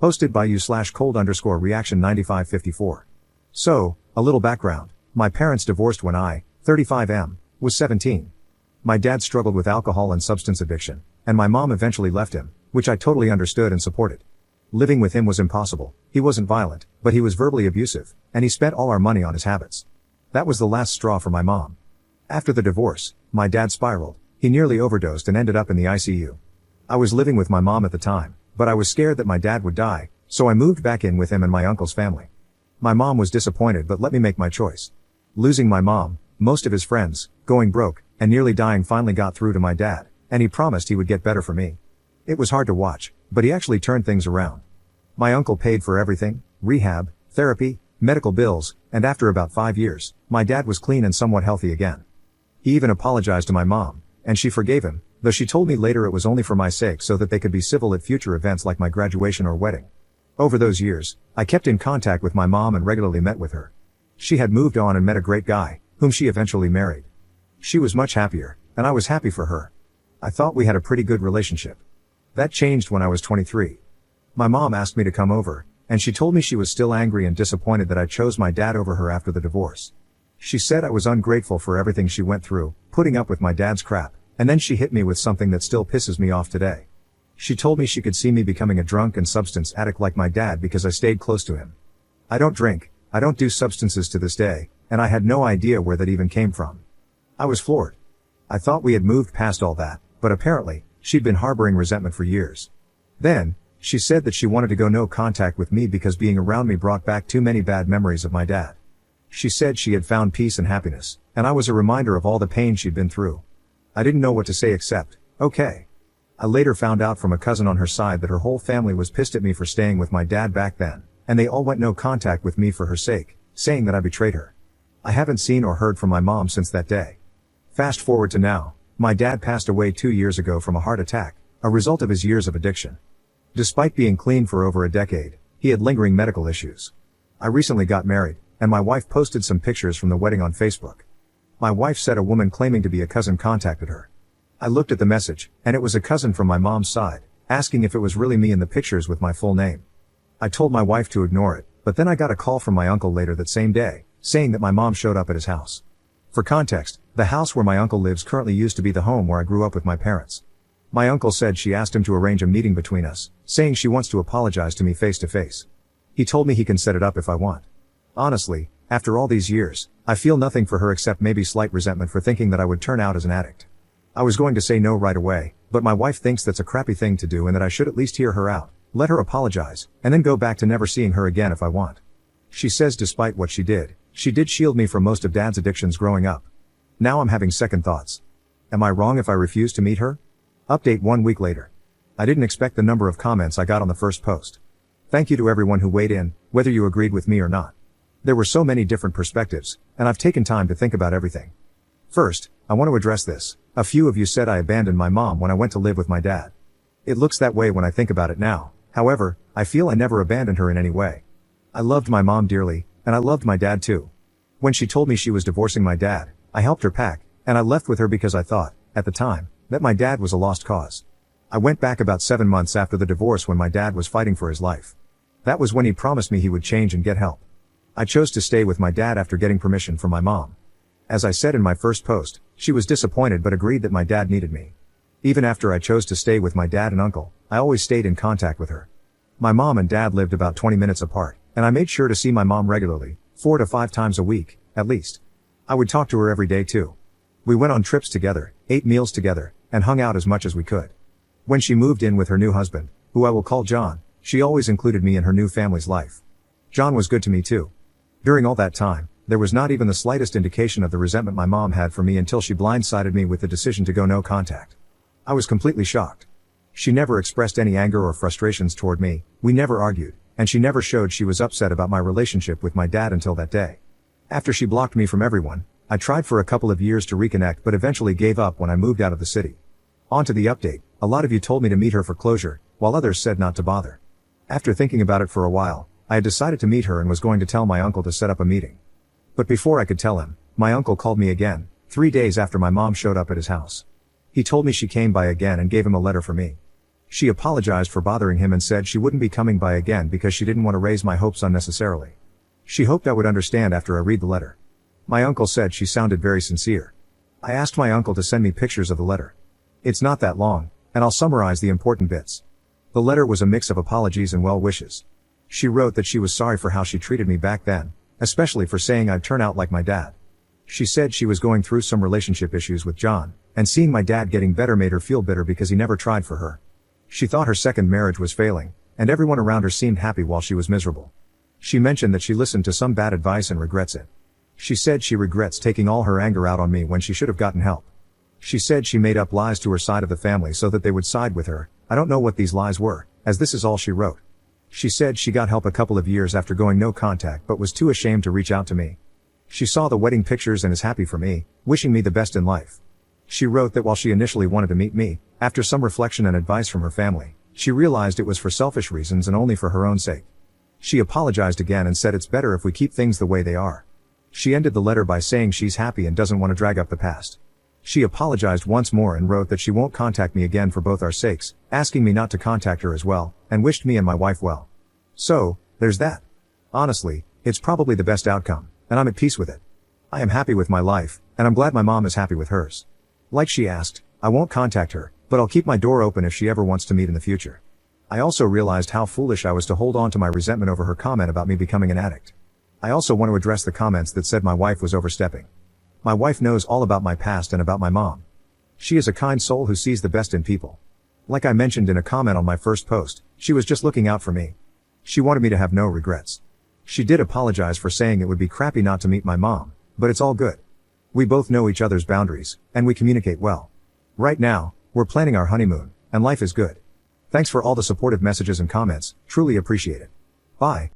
Posted by you/cold_reaction9554. So, a little background. My parents divorced when I, 35M, was 17. My dad struggled with alcohol and substance addiction, and my mom eventually left him, which I totally understood and supported. Living with him was impossible. He wasn't violent, but he was verbally abusive, and he spent all our money on his habits. That was the last straw for my mom. After the divorce, my dad spiraled. He nearly overdosed and ended up in the ICU. I was living with my mom at the time, but I was scared that my dad would die, so I moved back in with him and my uncle's family. My mom was disappointed but let me make my choice. Losing my mom, most of his friends, going broke, and nearly dying finally got through to my dad, and he promised he would get better for me. It was hard to watch, but he actually turned things around. My uncle paid for everything, rehab, therapy, medical bills, and after about 5 years, my dad was clean and somewhat healthy again. He even apologized to my mom, and she forgave him, though she told me later it was only for my sake so that they could be civil at future events like my graduation or wedding. Over those years, I kept in contact with my mom and regularly met with her. She had moved on and met a great guy, whom she eventually married. She was much happier, and I was happy for her. I thought we had a pretty good relationship. That changed when I was 23. My mom asked me to come over, and she told me she was still angry and disappointed that I chose my dad over her after the divorce. She said I was ungrateful for everything she went through, putting up with my dad's crap, and then she hit me with something that still pisses me off today. She told me she could see me becoming a drunk and substance addict like my dad because I stayed close to him. I don't drink, I don't do substances to this day, and I had no idea where that even came from. I was floored. I thought we had moved past all that, but apparently, she'd been harboring resentment for years. Then, she said that she wanted to go no contact with me because being around me brought back too many bad memories of my dad. She said she had found peace and happiness, and I was a reminder of all the pain she'd been through. I didn't know what to say except, okay. I later found out from a cousin on her side that her whole family was pissed at me for staying with my dad back then, and they all went no contact with me for her sake, saying that I betrayed her. I haven't seen or heard from my mom since that day. Fast forward to now, my dad passed away 2 years ago from a heart attack, a result of his years of addiction. Despite being clean for over a decade, he had lingering medical issues. I recently got married, and my wife posted some pictures from the wedding on Facebook. My wife said a woman claiming to be a cousin contacted her. I looked at the message, and it was a cousin from my mom's side, asking if it was really me in the pictures with my full name. I told my wife to ignore it, but then I got a call from my uncle later that same day, saying that my mom showed up at his house. For context, the house where my uncle lives currently used to be the home where I grew up with my parents. My uncle said she asked him to arrange a meeting between us, saying she wants to apologize to me face to face. He told me he can set it up if I want. Honestly, after all these years, I feel nothing for her except maybe slight resentment for thinking that I would turn out as an addict. I was going to say no right away, but my wife thinks that's a crappy thing to do and that I should at least hear her out, let her apologize, and then go back to never seeing her again if I want. She says despite what she did shield me from most of Dad's addictions growing up. Now I'm having second thoughts. Am I wrong if I refuse to meet her? Update 1 week later. I didn't expect the number of comments I got on the first post. Thank you to everyone who weighed in, whether you agreed with me or not. There were so many different perspectives, and I've taken time to think about everything. First, I want to address this. A few of you said I abandoned my mom when I went to live with my dad. It looks that way when I think about it now. However, I feel I never abandoned her in any way. I loved my mom dearly, and I loved my dad too. When she told me she was divorcing my dad, I helped her pack, and I left with her because I thought, at the time, that my dad was a lost cause. I went back about 7 months after the divorce when my dad was fighting for his life. That was when he promised me he would change and get help. I chose to stay with my dad after getting permission from my mom. As I said in my first post, she was disappointed but agreed that my dad needed me. Even after I chose to stay with my dad and uncle, I always stayed in contact with her. My mom and dad lived about 20 minutes apart, and I made sure to see my mom regularly, 4 to 5 times a week, at least. I would talk to her every day too. We went on trips together, ate meals together, and hung out as much as we could. When she moved in with her new husband, who I will call John, she always included me in her new family's life. John was good to me too. During all that time, there was not even the slightest indication of the resentment my mom had for me until she blindsided me with the decision to go no contact. I was completely shocked. She never expressed any anger or frustrations toward me, we never argued, and she never showed she was upset about my relationship with my dad until that day. After she blocked me from everyone, I tried for a couple of years to reconnect but eventually gave up when I moved out of the city. On to the update. A lot of you told me to meet her for closure, while others said not to bother. After thinking about it for a while, I had decided to meet her and was going to tell my uncle to set up a meeting. But before I could tell him, my uncle called me again, 3 days after my mom showed up at his house. He told me she came by again and gave him a letter for me. She apologized for bothering him and said she wouldn't be coming by again because she didn't want to raise my hopes unnecessarily. She hoped I would understand after I read the letter. My uncle said she sounded very sincere. I asked my uncle to send me pictures of the letter. It's not that long, and I'll summarize the important bits. The letter was a mix of apologies and well wishes. She wrote that she was sorry for how she treated me back then, especially for saying I'd turn out like my dad. She said she was going through some relationship issues with John, and seeing my dad getting better made her feel bitter because he never tried for her. She thought her second marriage was failing, and everyone around her seemed happy while she was miserable. She mentioned that she listened to some bad advice and regrets it. She said she regrets taking all her anger out on me when she should have gotten help. She said she made up lies to her side of the family so that they would side with her. I don't know what these lies were, as this is all she wrote. She said she got help a couple of years after going no contact but was too ashamed to reach out to me. She saw the wedding pictures and is happy for me, wishing me the best in life. She wrote that while she initially wanted to meet me, after some reflection and advice from her family, she realized it was for selfish reasons and only for her own sake. She apologized again and said it's better if we keep things the way they are. She ended the letter by saying she's happy and doesn't want to drag up the past. She apologized once more and wrote that she won't contact me again for both our sakes, asking me not to contact her as well, and wished me and my wife well. So, there's that. Honestly, it's probably the best outcome, and I'm at peace with it. I am happy with my life, and I'm glad my mom is happy with hers. Like she asked, I won't contact her, but I'll keep my door open if she ever wants to meet in the future. I also realized how foolish I was to hold on to my resentment over her comment about me becoming an addict. I also want to address the comments that said my wife was overstepping. My wife knows all about my past and about my mom. She is a kind soul who sees the best in people. Like I mentioned in a comment on my first post, she was just looking out for me. She wanted me to have no regrets. She did apologize for saying it would be crappy not to meet my mom, but it's all good. We both know each other's boundaries, and we communicate well. Right now, we're planning our honeymoon, and life is good. Thanks for all the supportive messages and comments, truly appreciate it. Bye.